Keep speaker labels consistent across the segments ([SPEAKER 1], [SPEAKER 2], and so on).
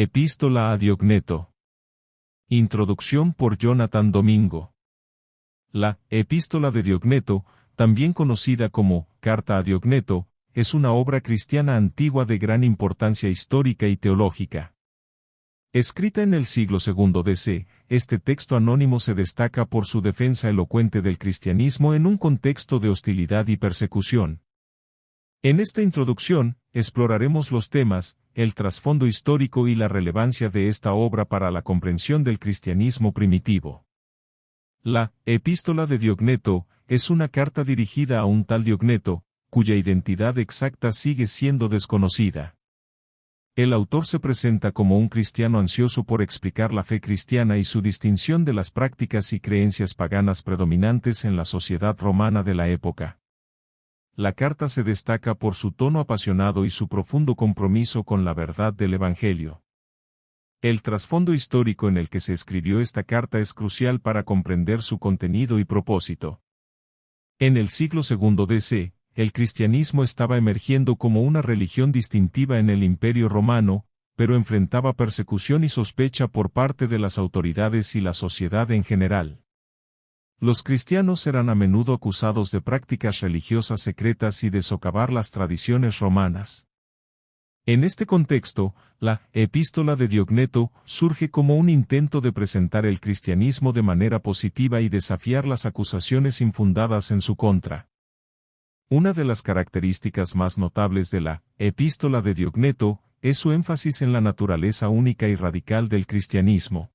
[SPEAKER 1] Epístola a Diogneto. Introducción por Jonathan Domingo. La Epístola de Diogneto, también conocida como Carta a Diogneto, es una obra cristiana antigua de gran importancia histórica y teológica. Escrita en el siglo II DC, este texto anónimo se destaca por su defensa elocuente del cristianismo en un contexto de hostilidad y persecución. En esta introducción, exploraremos los temas, el trasfondo histórico y la relevancia de esta obra para la comprensión del cristianismo primitivo. La Epístola de Diogneto es una carta dirigida a un tal Diogneto, cuya identidad exacta sigue siendo desconocida. El autor se presenta como un cristiano ansioso por explicar la fe cristiana y su distinción de las prácticas y creencias paganas predominantes en la sociedad romana de la época. La carta se destaca por su tono apasionado y su profundo compromiso con la verdad del Evangelio. El trasfondo histórico en el que se escribió esta carta es crucial para comprender su contenido y propósito. En el siglo II DC, el cristianismo estaba emergiendo como una religión distintiva en el Imperio Romano, pero enfrentaba persecución y sospecha por parte de las autoridades y la sociedad en general. Los cristianos eran a menudo acusados de prácticas religiosas secretas y de socavar las tradiciones romanas. En este contexto, la Epístola de Diogneto surge como un intento de presentar el cristianismo de manera positiva y desafiar las acusaciones infundadas en su contra. Una de las características más notables de la Epístola de Diogneto es su énfasis en la naturaleza única y radical del cristianismo.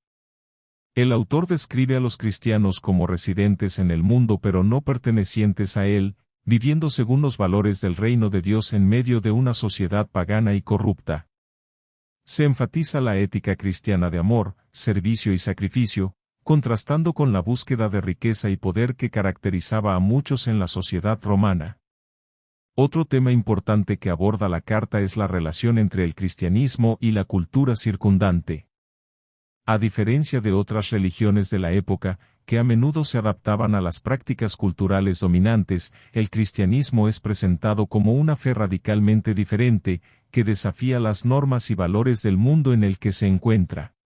[SPEAKER 1] El autor describe a los cristianos como residentes en el mundo pero no pertenecientes a él, viviendo según los valores del reino de Dios en medio de una sociedad pagana y corrupta. Se enfatiza la ética cristiana de amor, servicio y sacrificio, contrastando con la búsqueda de riqueza y poder que caracterizaba a muchos en la sociedad romana. Otro tema importante que aborda la carta es la relación entre el cristianismo y la cultura circundante. A diferencia de otras religiones de la época, que a menudo se adaptaban a las prácticas culturales dominantes, el cristianismo es presentado como una fe radicalmente diferente, que desafía las normas y valores del mundo en el que se encuentra.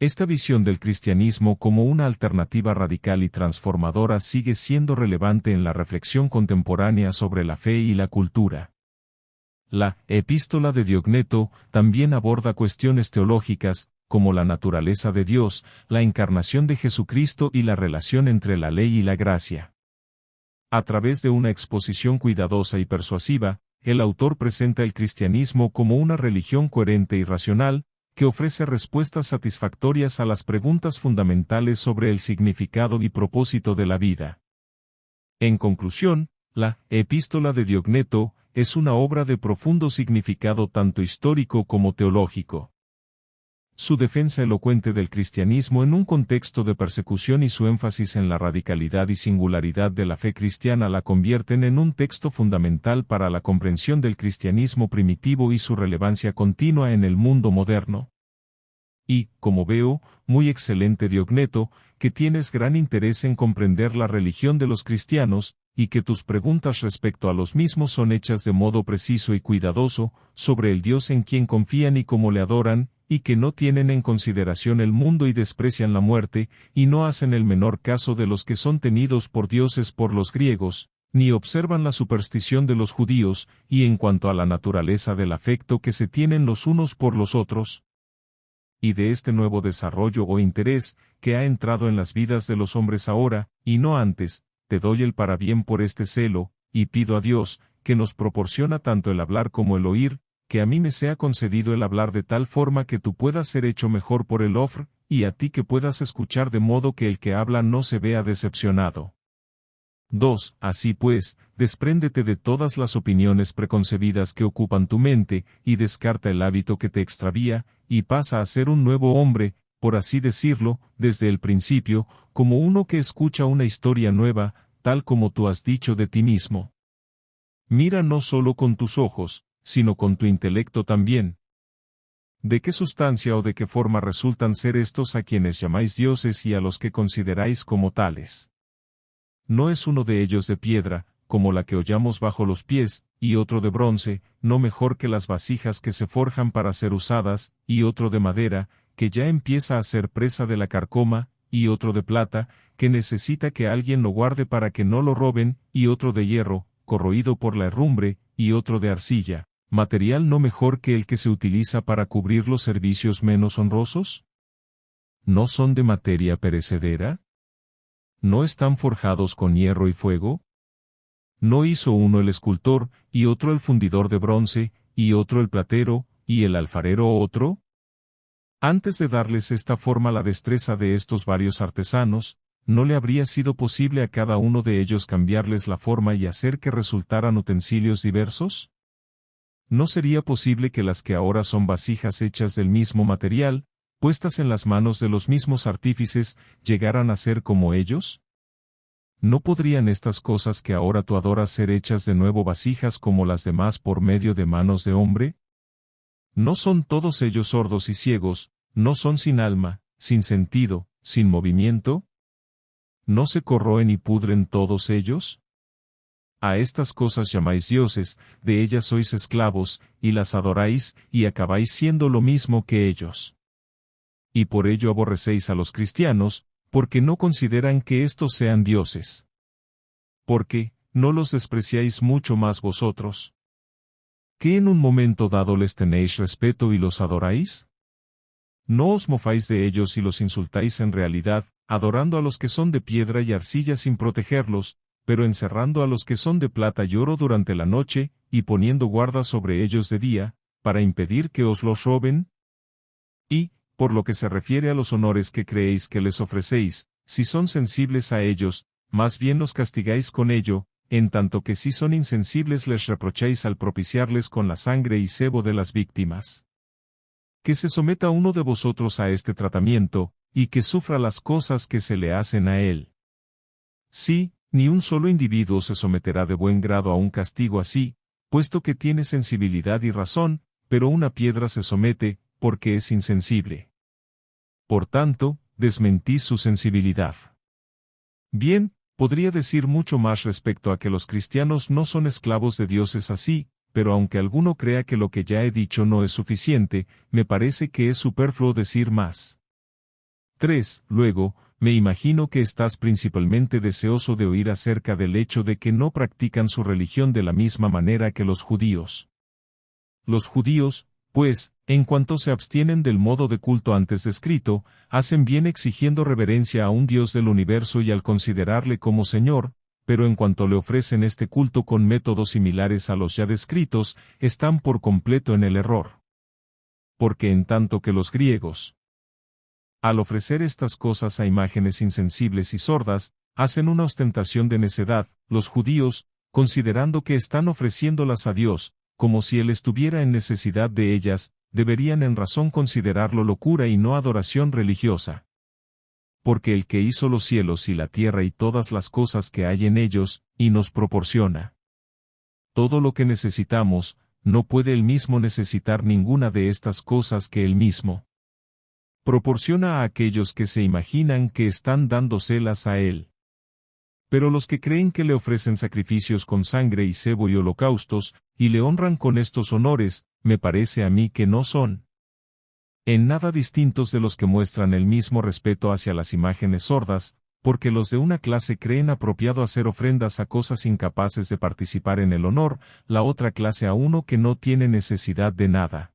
[SPEAKER 1] Esta visión del cristianismo como una alternativa radical y transformadora sigue siendo relevante en la reflexión contemporánea sobre la fe y la cultura. La Epístola de Diogneto también aborda cuestiones teológicas, como la naturaleza de Dios, la encarnación de Jesucristo y la relación entre la ley y la gracia. A través de una exposición cuidadosa y persuasiva, el autor presenta el cristianismo como una religión coherente y racional, que ofrece respuestas satisfactorias a las preguntas fundamentales sobre el significado y propósito de la vida. En conclusión, la Epístola de Diogneto es una obra de profundo significado tanto histórico como teológico. Su defensa elocuente del cristianismo en un contexto de persecución y su énfasis en la radicalidad y singularidad de la fe cristiana la convierten en un texto fundamental para la comprensión del cristianismo primitivo y su relevancia continua en el mundo moderno. Y, como veo, muy excelente Diogneto, que tienes gran interés en comprender la religión de los cristianos, y que tus preguntas respecto a los mismos son hechas de modo preciso y cuidadoso, sobre el Dios en quien confían y cómo le adoran, y que no tienen en consideración el mundo y desprecian la muerte, y no hacen el menor caso de los que son tenidos por dioses por los griegos, ni observan la superstición de los judíos, y en cuanto a la naturaleza del afecto que se tienen los unos por los otros, y de este nuevo desarrollo o interés, que ha entrado en las vidas de los hombres ahora, y no antes, te doy el parabién por este celo, y pido a Dios, que nos proporciona tanto el hablar como el oír, que a mí me sea concedido el hablar de tal forma que tú puedas ser hecho mejor por el ofr, y a ti que puedas escuchar de modo que el que habla no se vea decepcionado. 2. Así pues, despréndete de todas las opiniones preconcebidas que ocupan tu mente, y descarta el hábito que te extravía, y pasa a ser un nuevo hombre, por así decirlo, desde el principio, como uno que escucha una historia nueva, tal como tú has dicho de ti mismo. Mira no solo con tus ojos, sino con tu intelecto también. ¿De qué sustancia o de qué forma resultan ser estos a quienes llamáis dioses y a los que consideráis como tales? ¿No es uno de ellos de piedra, como la que hollamos bajo los pies, y otro de bronce, no mejor que las vasijas que se forjan para ser usadas, y otro de madera, que ya empieza a ser presa de la carcoma, y otro de plata, que necesita que alguien lo guarde para que no lo roben, y otro de hierro, corroído por la herrumbre, y otro de arcilla, material no mejor que el que se utiliza para cubrir los servicios menos honrosos? ¿No son de materia perecedera? ¿No están forjados con hierro y fuego? ¿No hizo uno el escultor, y otro el fundidor de bronce, y otro el platero, y el alfarero otro? Antes de darles esta forma la destreza de estos varios artesanos, ¿no le habría sido posible a cada uno de ellos cambiarles la forma y hacer que resultaran utensilios diversos? ¿No sería posible que las que ahora son vasijas hechas del mismo material, puestas en las manos de los mismos artífices, llegaran a ser como ellos? ¿No podrían estas cosas que ahora tú adoras ser hechas de nuevo vasijas como las demás por medio de manos de hombre? ¿No son todos ellos sordos y ciegos, no son sin alma, sin sentido, sin movimiento? ¿No se corroen y pudren todos ellos? A estas cosas llamáis dioses, de ellas sois esclavos, y las adoráis, y acabáis siendo lo mismo que ellos. Y por ello aborrecéis a los cristianos, porque no consideran que éstos sean dioses. Porque, ¿no los despreciáis mucho más vosotros? ¿Que en un momento dado les tenéis respeto y los adoráis? ¿No os mofáis de ellos y los insultáis en realidad, adorando a los que son de piedra y arcilla sin protegerlos, pero encerrando a los que son de plata y oro durante la noche, y poniendo guarda sobre ellos de día, para impedir que os los roben? Y, por lo que se refiere a los honores que creéis que les ofrecéis, si son sensibles a ellos, más bien los castigáis con ello, en tanto que si son insensibles les reprocháis al propiciarles con la sangre y sebo de las víctimas. Que se someta uno de vosotros a este tratamiento, y que sufra las cosas que se le hacen a él. Sí, ni un solo individuo se someterá de buen grado a un castigo así, puesto que tiene sensibilidad y razón, pero una piedra se somete, porque es insensible. Por tanto, desmentís su sensibilidad. Bien, podría decir mucho más respecto a que los cristianos no son esclavos de dioses así, pero aunque alguno crea que lo que ya he dicho no es suficiente, me parece que es superfluo decir más. 3. Luego, me imagino que estás principalmente deseoso de oír acerca del hecho de que no practican su religión de la misma manera que los judíos. Los judíos, pues, en cuanto se abstienen del modo de culto antes descrito, hacen bien exigiendo reverencia a un Dios del universo y al considerarle como Señor, pero en cuanto le ofrecen este culto con métodos similares a los ya descritos, están por completo en el error. Porque en tanto que los griegos, al ofrecer estas cosas a imágenes insensibles y sordas, hacen una ostentación de necedad, los judíos, considerando que están ofreciéndolas a Dios, como si Él estuviera en necesidad de ellas, deberían en razón considerarlo locura y no adoración religiosa. Porque el que hizo los cielos y la tierra y todas las cosas que hay en ellos, y nos proporciona todo lo que necesitamos, no puede Él mismo necesitar ninguna de estas cosas que Él mismo proporciona a aquellos que se imaginan que están dándoselas a Él. Pero los que creen que le ofrecen sacrificios con sangre y sebo y holocaustos, y le honran con estos honores, me parece a mí que no son en nada distintos de los que muestran el mismo respeto hacia las imágenes sordas, porque los de una clase creen apropiado hacer ofrendas a cosas incapaces de participar en el honor, la otra clase a uno que no tiene necesidad de nada.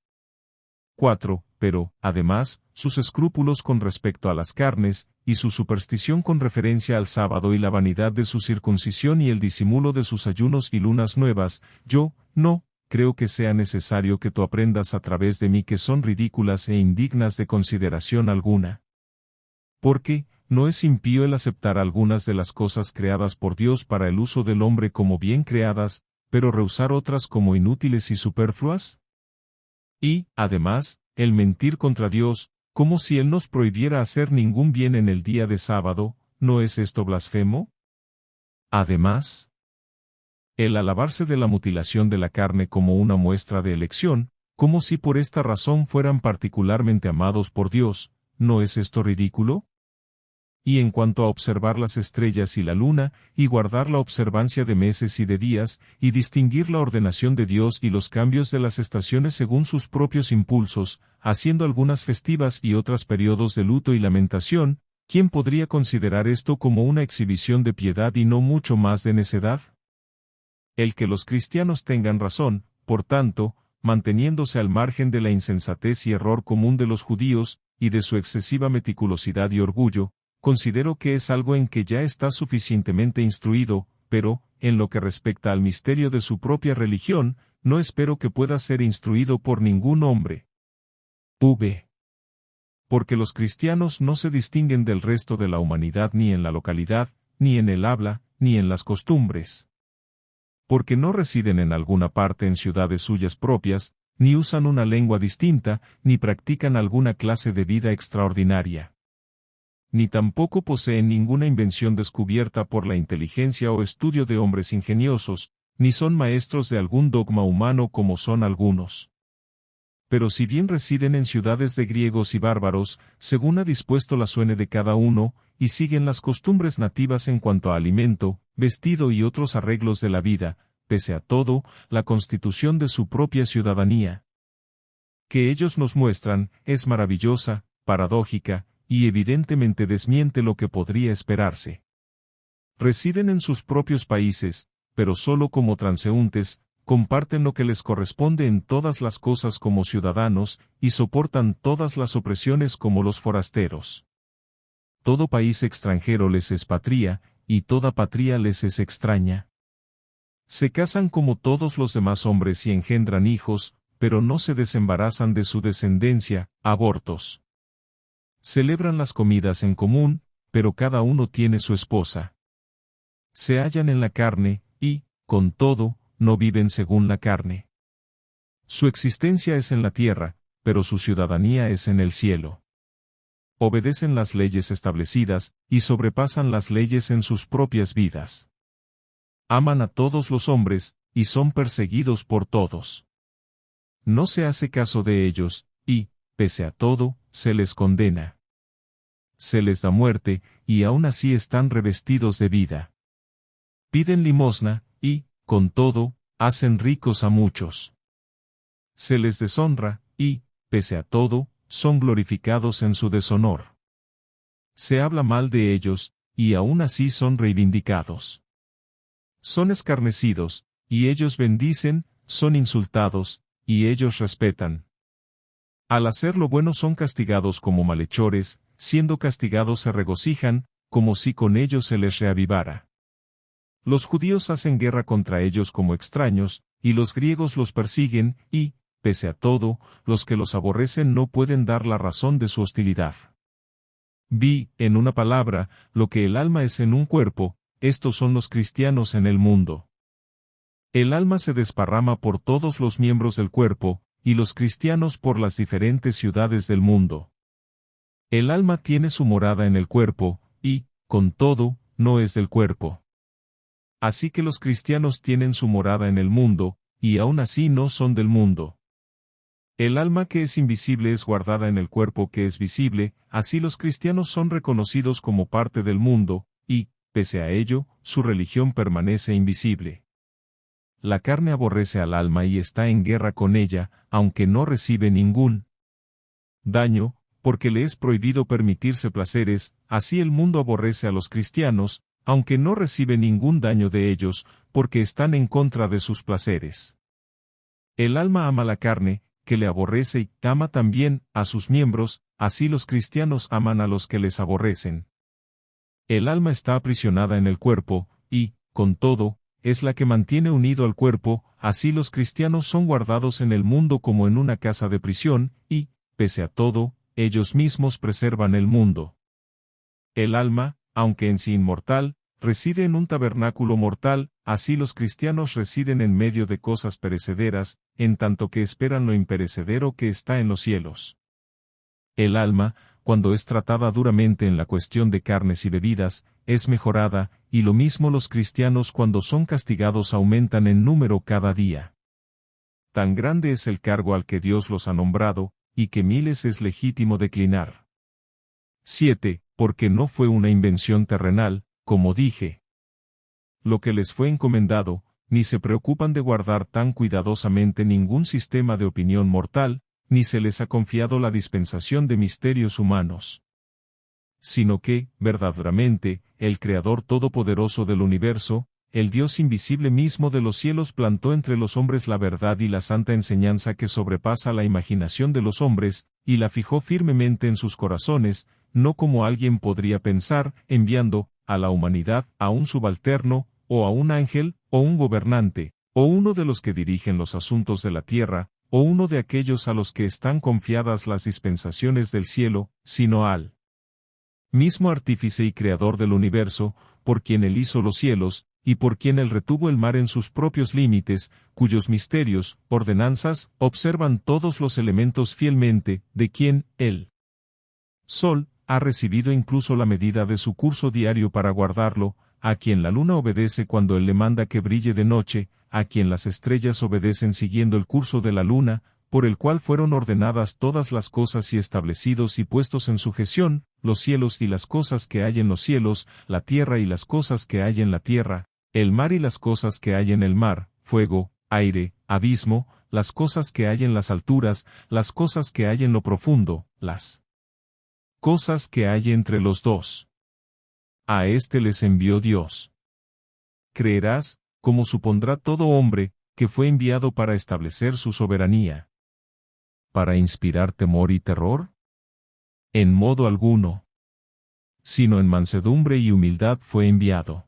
[SPEAKER 1] 4. Pero, además, sus escrúpulos con respecto a las carnes, y su superstición con referencia al sábado y la vanidad de su circuncisión y el disimulo de sus ayunos y lunas nuevas, yo, no, creo que sea necesario que tú aprendas a través de mí que son ridículas e indignas de consideración alguna. Porque, ¿no es impío el aceptar algunas de las cosas creadas por Dios para el uso del hombre como bien creadas, pero rehusar otras como inútiles y superfluas? Y, además, el mentir contra Dios, como si Él nos prohibiera hacer ningún bien en el día de sábado, ¿no es esto blasfemo? Además, el alabarse de la mutilación de la carne como una muestra de elección, como si por esta razón fueran particularmente amados por Dios, ¿no es esto ridículo? Y en cuanto a observar las estrellas y la luna, y guardar la observancia de meses y de días, y distinguir la ordenación de Dios y los cambios de las estaciones según sus propios impulsos, haciendo algunas festivas y otras periodos de luto y lamentación, ¿quién podría considerar esto como una exhibición de piedad y no mucho más de necedad? El que los cristianos tengan razón, por tanto, manteniéndose al margen de la insensatez y error común de los judíos, y de su excesiva meticulosidad y orgullo, considero que es algo en que ya está suficientemente instruido, pero, en lo que respecta al misterio de su propia religión, no espero que pueda ser instruido por ningún hombre. Porque los cristianos no se distinguen del resto de la humanidad ni en la localidad, ni en el habla, ni en las costumbres. Porque no residen en alguna parte en ciudades suyas propias, ni usan una lengua distinta, ni practican alguna clase de vida extraordinaria. Ni tampoco poseen ninguna invención descubierta por la inteligencia o estudio de hombres ingeniosos, ni son maestros de algún dogma humano como son algunos. Pero si bien residen en ciudades de griegos y bárbaros, según ha dispuesto la suene de cada uno, y siguen las costumbres nativas en cuanto a alimento, vestido y otros arreglos de la vida, pese a todo, la constitución de su propia ciudadanía que ellos nos muestran, es maravillosa, paradójica, y evidentemente desmiente lo que podría esperarse. Residen en sus propios países, pero solo como transeúntes, comparten lo que les corresponde en todas las cosas como ciudadanos, y soportan todas las opresiones como los forasteros. Todo país extranjero les es patria, y toda patria les es extraña. Se casan como todos los demás hombres y engendran hijos, pero no se desembarazan de su descendencia, abortos. Celebran las comidas en común, pero cada uno tiene su esposa. Se hallan en la carne, y, con todo, no viven según la carne. Su existencia es en la tierra, pero su ciudadanía es en el cielo. Obedecen las leyes establecidas, y sobrepasan las leyes en sus propias vidas. Aman a todos los hombres, y son perseguidos por todos. No se hace caso de ellos, y, pese a todo, se les condena. Se les da muerte, y aún así están revestidos de vida. Piden limosna, y, con todo, hacen ricos a muchos. Se les deshonra, y, pese a todo, son glorificados en su deshonor. Se habla mal de ellos, y aún así son reivindicados. Son escarnecidos, y ellos bendicen, son insultados, y ellos respetan. Al hacer lo bueno son castigados como malhechores, siendo castigados se regocijan, como si con ellos se les reavivara. Los judíos hacen guerra contra ellos como extraños, y los griegos los persiguen, y, pese a todo, los que los aborrecen no pueden dar la razón de su hostilidad. En una palabra, lo que el alma es en un cuerpo, estos son los cristianos en el mundo. El alma se desparrama por todos los miembros del cuerpo, y los cristianos por las diferentes ciudades del mundo. El alma tiene su morada en el cuerpo, y, con todo, no es del cuerpo. Así que los cristianos tienen su morada en el mundo, y aún así no son del mundo. El alma que es invisible es guardada en el cuerpo que es visible, así los cristianos son reconocidos como parte del mundo, y, pese a ello, su religión permanece invisible. La carne aborrece al alma y está en guerra con ella, aunque no recibe ningún daño, porque le es prohibido permitirse placeres, así el mundo aborrece a los cristianos, aunque no recibe ningún daño de ellos, porque están en contra de sus placeres. El alma ama la carne, que le aborrece y ama también a sus miembros, así los cristianos aman a los que les aborrecen. El alma está aprisionada en el cuerpo, y, con todo, es la que mantiene unido al cuerpo, así los cristianos son guardados en el mundo como en una casa de prisión, y, pese a todo, ellos mismos preservan el mundo. El alma, aunque en sí inmortal, reside en un tabernáculo mortal, así los cristianos residen en medio de cosas perecederas, en tanto que esperan lo imperecedero que está en los cielos. El alma, cuando es tratada duramente en la cuestión de carnes y bebidas, es mejorada, y lo mismo los cristianos cuando son castigados aumentan en número cada día. Tan grande es el cargo al que Dios los ha nombrado, y que miles es legítimo declinar. 7. porque no fue una invención terrenal, como dije. Lo que les fue encomendado, ni se preocupan de guardar tan cuidadosamente ningún sistema de opinión mortal, ni se les ha confiado la dispensación de misterios humanos. Sino que, verdaderamente, el Creador Todopoderoso del universo, el Dios invisible mismo de los cielos plantó entre los hombres la verdad y la santa enseñanza que sobrepasa la imaginación de los hombres, y la fijó firmemente en sus corazones, no como alguien podría pensar, enviando a la humanidad a un subalterno, o a un ángel, o un gobernante, o uno de los que dirigen los asuntos de la tierra, o uno de aquellos a los que están confiadas las dispensaciones del cielo, sino al mismo artífice y creador del universo, por quien él hizo los cielos, y por quien él retuvo el mar en sus propios límites, cuyos misterios, ordenanzas, observan todos los elementos fielmente, de quien, el sol, ha recibido incluso la medida de su curso diario para guardarlo, a quien la luna obedece cuando él le manda que brille de noche, a quien las estrellas obedecen siguiendo el curso de la luna, por el cual fueron ordenadas todas las cosas y establecidos y puestos en sujeción, los cielos y las cosas que hay en los cielos, la tierra y las cosas que hay en la tierra, el mar y las cosas que hay en el mar, fuego, aire, abismo, las cosas que hay en las alturas, las cosas que hay en lo profundo, las cosas que hay entre los dos. A éste les envió Dios. Creerás, como supondrá todo hombre, que fue enviado para establecer su soberanía. ¿Para inspirar temor y terror? En modo alguno. Sino en mansedumbre y humildad fue enviado.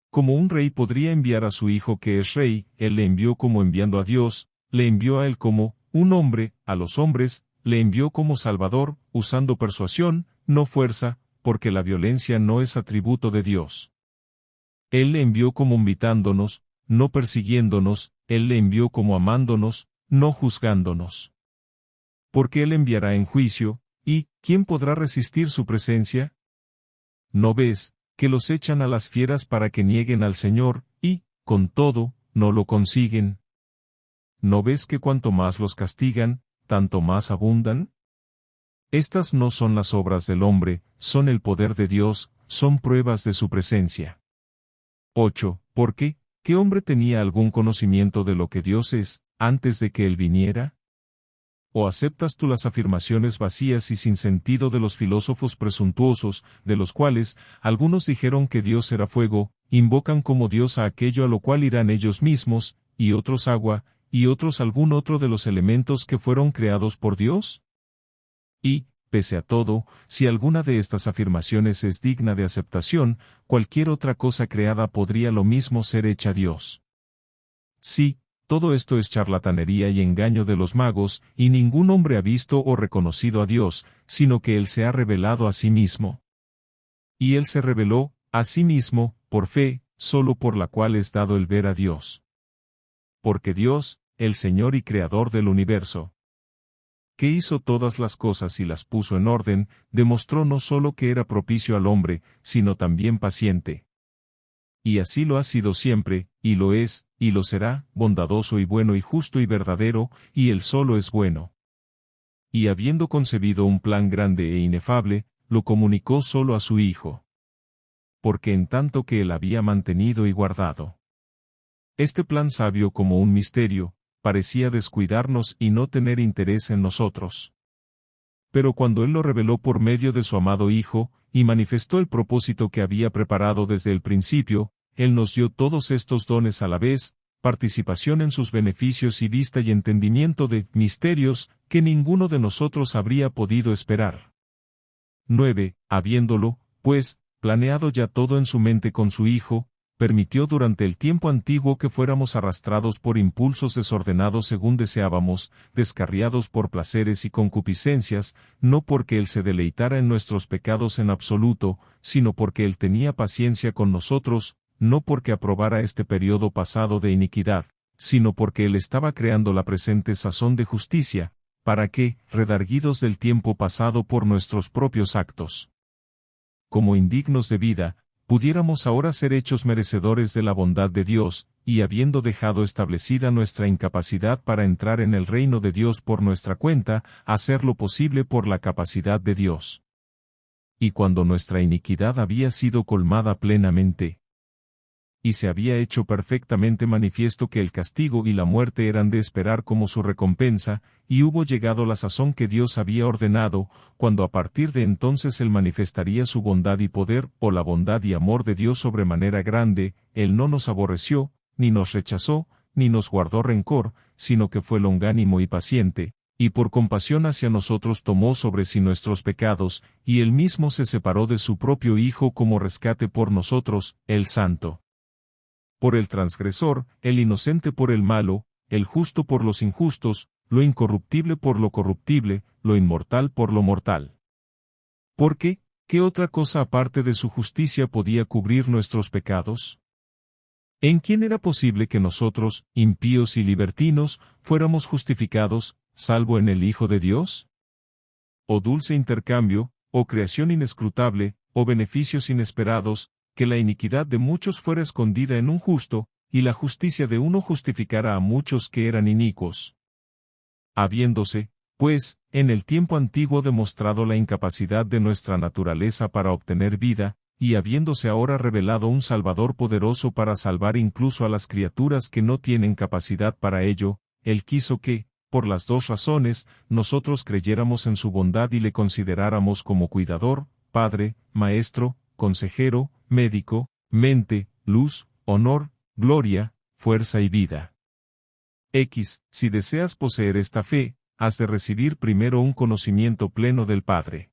[SPEAKER 1] Como un rey podría enviar a su hijo que es rey, él le envió como enviando a Dios, le envió a él como un hombre, a los hombres, le envió como Salvador, usando persuasión, no fuerza, porque la violencia no es atributo de Dios. Él le envió como invitándonos, no persiguiéndonos, él le envió como amándonos, no juzgándonos. Porque él enviará en juicio, y ¿quién podrá resistir su presencia? ¿No ves, que los echan a las fieras para que nieguen al Señor, y, con todo, no lo consiguen? ¿No ves que cuanto más los castigan, tanto más abundan? Estas no son las obras del hombre, son el poder de Dios, son pruebas de su presencia. 8. ¿Por qué? ¿Qué hombre tenía algún conocimiento de lo que Dios es, antes de que Él viniera? ¿O aceptas tú las afirmaciones vacías y sin sentido de los filósofos presuntuosos, de los cuales, algunos dijeron que Dios era fuego, invocan como Dios a aquello a lo cual irán ellos mismos, y otros agua, y otros algún otro de los elementos que fueron creados por Dios? Y, pese a todo, si alguna de estas afirmaciones es digna de aceptación, cualquier otra cosa creada podría lo mismo ser hecha Dios. Sí, todo esto es charlatanería y engaño de los magos, y ningún hombre ha visto o reconocido a Dios, sino que Él se ha revelado a sí mismo. Y Él se reveló, a sí mismo, por fe, solo por la cual es dado el ver a Dios. Porque Dios, el Señor y Creador del universo, que hizo todas las cosas y las puso en orden, demostró no solo que era propicio al hombre, sino también paciente. Y así lo ha sido siempre, y lo es, y lo será, bondadoso y bueno y justo y verdadero, y él solo es bueno. Y habiendo concebido un plan grande e inefable, lo comunicó solo a su Hijo. Porque en tanto que él había mantenido y guardado este plan sabio como un misterio, parecía descuidarnos y no tener interés en nosotros. Pero cuando Él lo reveló por medio de su amado Hijo, y manifestó el propósito que había preparado desde el principio, Él nos dio todos estos dones a la vez, participación en sus beneficios y vista y entendimiento de misterios que ninguno de nosotros habría podido esperar. 9. Habiéndolo, pues, planeado ya todo en su mente con su Hijo, permitió durante el tiempo antiguo que fuéramos arrastrados por impulsos desordenados según deseábamos, descarriados por placeres y concupiscencias, no porque Él se deleitara en nuestros pecados en absoluto, sino porque Él tenía paciencia con nosotros, no porque aprobara este periodo pasado de iniquidad, sino porque Él estaba creando la presente sazón de justicia, para que, redarguidos del tiempo pasado por nuestros propios actos, como indignos de vida, pudiéramos ahora ser hechos merecedores de la bondad de Dios, y habiendo dejado establecida nuestra incapacidad para entrar en el reino de Dios por nuestra cuenta, hacer lo posible por la capacidad de Dios. y cuando nuestra iniquidad había sido colmada plenamente, y se había hecho perfectamente manifiesto que el castigo y la muerte eran de esperar como su recompensa, y hubo llegado la sazón que Dios había ordenado, cuando a partir de entonces Él manifestaría su bondad y poder, o la bondad y amor de Dios sobremanera grande, Él no nos aborreció, ni nos rechazó, ni nos guardó rencor, sino que fue longánimo y paciente, y por compasión hacia nosotros tomó sobre sí nuestros pecados, y Él mismo se separó de su propio Hijo como rescate por nosotros, el Santo. Por el transgresor, el inocente por el malo, el justo por los injustos, lo incorruptible por lo corruptible, lo inmortal por lo mortal. Porque, ¿qué otra cosa aparte de su justicia podía cubrir nuestros pecados? ¿En quién era posible que nosotros, impíos y libertinos, fuéramos justificados, salvo en el Hijo de Dios? Oh dulce intercambio, oh creación inescrutable, oh beneficios inesperados, que la iniquidad de muchos fuera escondida en un justo, y la justicia de uno justificara a muchos que eran inicuos. Habiéndose, pues, en el tiempo antiguo demostrado la incapacidad de nuestra naturaleza para obtener vida, y habiéndose ahora revelado un Salvador poderoso para salvar incluso a las criaturas que no tienen capacidad para ello, Él quiso que, por las dos razones, nosotros creyéramos en su bondad y le consideráramos como cuidador, Padre, Maestro, Consejero, Médico, Mente, Luz, Honor, Gloria, Fuerza y Vida. Si deseas poseer esta fe, has de recibir primero un conocimiento pleno del Padre.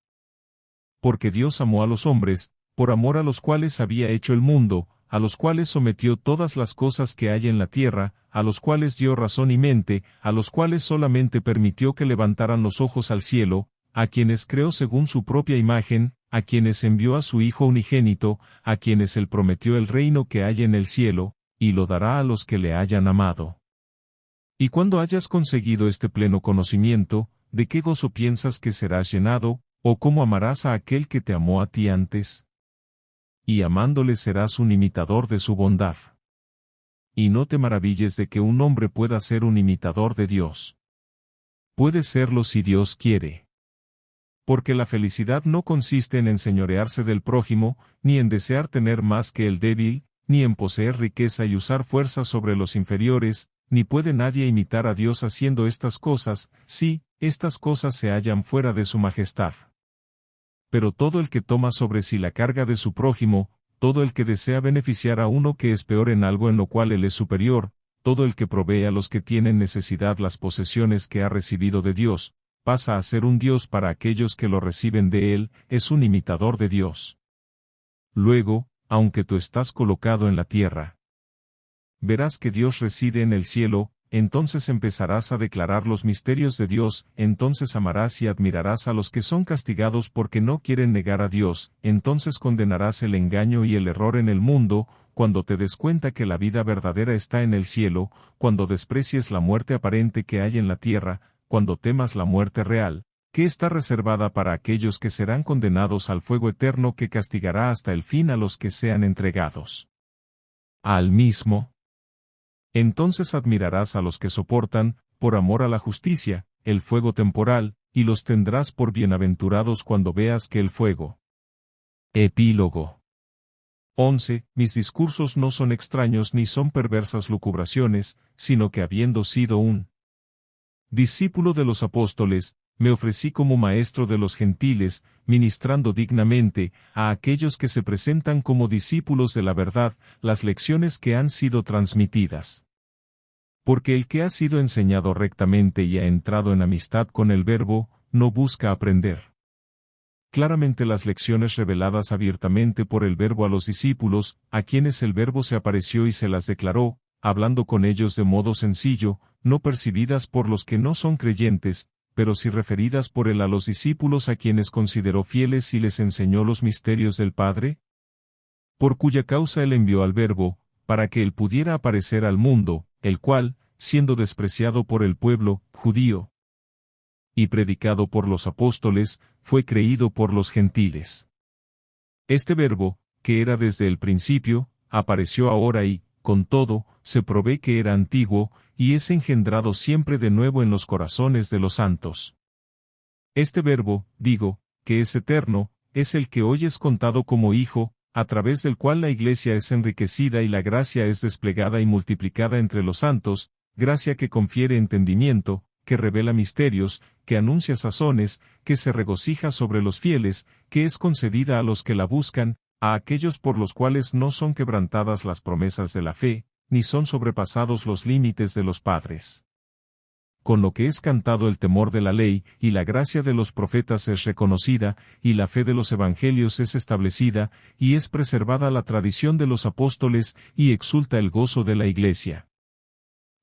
[SPEAKER 1] Porque Dios amó a los hombres, por amor a los cuales había hecho el mundo, a los cuales sometió todas las cosas que hay en la tierra, a los cuales dio razón y mente, a los cuales solamente permitió que levantaran los ojos al cielo, a quienes creó según su propia imagen, a quienes envió a su Hijo unigénito, a quienes Él prometió el reino que hay en el cielo, y lo dará a los que le hayan amado. Y cuando hayas conseguido este pleno conocimiento, ¿de qué gozo piensas que serás llenado, o cómo amarás a aquel que te amó a ti antes? Y amándole serás un imitador de su bondad. Y no te maravilles de que un hombre pueda ser un imitador de Dios. Puede serlo si Dios quiere. Porque la felicidad no consiste en enseñorearse del prójimo, ni en desear tener más que el débil, ni en poseer riqueza y usar fuerza sobre los inferiores, ni puede nadie imitar a Dios haciendo estas cosas, si estas cosas se hallan fuera de su majestad. Pero todo el que toma sobre sí la carga de su prójimo, todo el que desea beneficiar a uno que es peor en algo en lo cual él es superior, todo el que provee a los que tienen necesidad las posesiones que ha recibido de Dios, pasa a ser un Dios para aquellos que lo reciben de Él, es un imitador de Dios. Luego, aunque tú estás colocado en la tierra, verás que Dios reside en el cielo, entonces empezarás a declarar los misterios de Dios, entonces amarás y admirarás a los que son castigados porque no quieren negar a Dios, entonces condenarás el engaño y el error en el mundo, cuando te des cuenta que la vida verdadera está en el cielo, cuando desprecies la muerte aparente que hay en la tierra, cuando temas la muerte real, que está reservada para aquellos que serán condenados al fuego eterno que castigará hasta el fin a los que sean entregados al mismo. Entonces admirarás a los que soportan, por amor a la justicia, el fuego temporal, y los tendrás por bienaventurados cuando veas que el fuego. Epílogo 11. Mis discursos no son extraños ni son perversas lucubraciones, sino que habiendo sido un discípulo de los apóstoles, me ofrecí como maestro de los gentiles, ministrando dignamente, a aquellos que se presentan como discípulos de la verdad, las lecciones que han sido transmitidas. Porque el que ha sido enseñado rectamente y ha entrado en amistad con el Verbo, no busca aprender claramente las lecciones reveladas abiertamente por el Verbo a los discípulos, a quienes el Verbo se apareció y se las declaró, hablando con ellos de modo sencillo, no percibidas por los que no son creyentes, pero sí referidas por él a los discípulos a quienes consideró fieles y les enseñó los misterios del Padre, por cuya causa él envió al Verbo, para que él pudiera aparecer al mundo, el cual, siendo despreciado por el pueblo judío y predicado por los apóstoles, fue creído por los gentiles. Este Verbo, que era desde el principio, apareció ahora y, con todo, se provee que era antiguo, y es engendrado siempre de nuevo en los corazones de los santos. Este Verbo, digo, que es eterno, es el que hoy es contado como hijo, a través del cual la Iglesia es enriquecida y la gracia es desplegada y multiplicada entre los santos, gracia que confiere entendimiento, que revela misterios, que anuncia sazones, que se regocija sobre los fieles, que es concedida a los que la buscan, a aquellos por los cuales no son quebrantadas las promesas de la fe, ni son sobrepasados los límites de los padres. Con lo que es cantado el temor de la ley, y la gracia de los profetas es reconocida, y la fe de los evangelios es establecida, y es preservada la tradición de los apóstoles, y exulta el gozo de la Iglesia.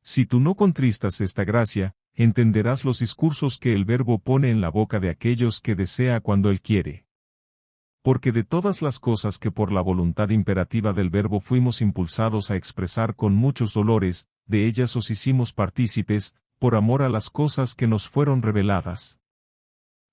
[SPEAKER 1] Si tú no contristas esta gracia, entenderás los discursos que el Verbo pone en la boca de aquellos que desea cuando Él quiere. Porque de todas las cosas que por la voluntad imperativa del Verbo fuimos impulsados a expresar con muchos dolores, de ellas os hicimos partícipes, por amor a las cosas que nos fueron reveladas.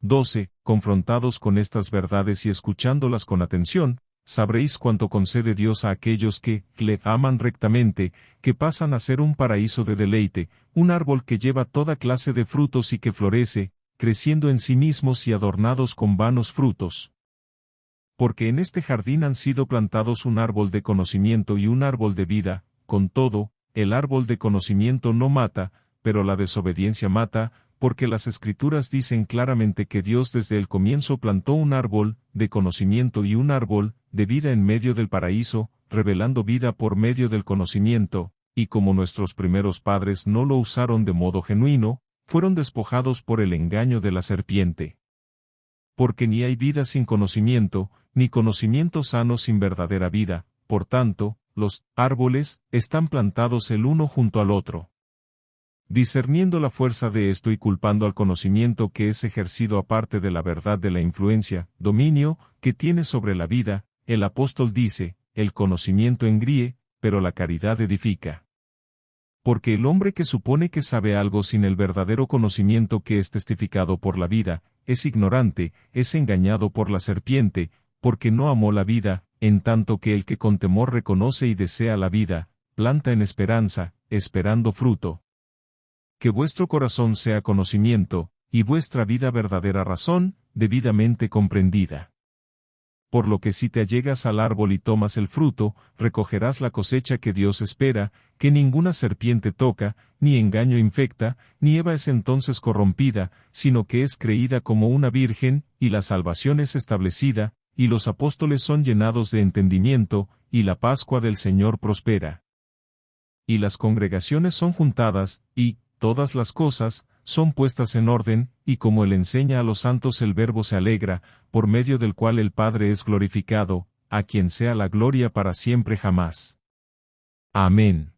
[SPEAKER 1] 12. Confrontados con estas verdades y escuchándolas con atención, sabréis cuánto concede Dios a aquellos que le aman rectamente, que pasan a ser un paraíso de deleite, un árbol que lleva toda clase de frutos y que florece, creciendo en sí mismos y adornados con vanos frutos. Porque en este jardín han sido plantados un árbol de conocimiento y un árbol de vida, con todo, el árbol de conocimiento no mata, pero la desobediencia mata, porque las Escrituras dicen claramente que Dios desde el comienzo plantó un árbol de conocimiento y un árbol de vida en medio del paraíso, revelando vida por medio del conocimiento, y como nuestros primeros padres no lo usaron de modo genuino, fueron despojados por el engaño de la serpiente. Porque ni hay vida sin conocimiento, ni conocimiento sano sin verdadera vida, por tanto, los árboles están plantados el uno junto al otro. Discerniendo la fuerza de esto y culpando al conocimiento que es ejercido aparte de la verdad de la influencia, dominio, que tiene sobre la vida, el apóstol dice, el conocimiento engríe, pero la caridad edifica. Porque el hombre que supone que sabe algo sin el verdadero conocimiento que es testificado por la vida, es ignorante, es engañado por la serpiente, porque no amó la vida, en tanto que el que con temor reconoce y desea la vida, planta en esperanza, esperando fruto. Que vuestro corazón sea conocimiento, y vuestra vida verdadera razón, debidamente comprendida. Por lo que si te allegas al árbol y tomas el fruto, recogerás la cosecha que Dios espera, que ninguna serpiente toca, ni engaño infecta, ni Eva es entonces corrompida, sino que es creída como una virgen, y la salvación es establecida, y los apóstoles son llenados de entendimiento, y la Pascua del Señor prospera. Y las congregaciones son juntadas, y todas las cosas son puestas en orden, y como Él enseña a los santos el Verbo se alegra, por medio del cual el Padre es glorificado, a quien sea la gloria para siempre jamás. Amén.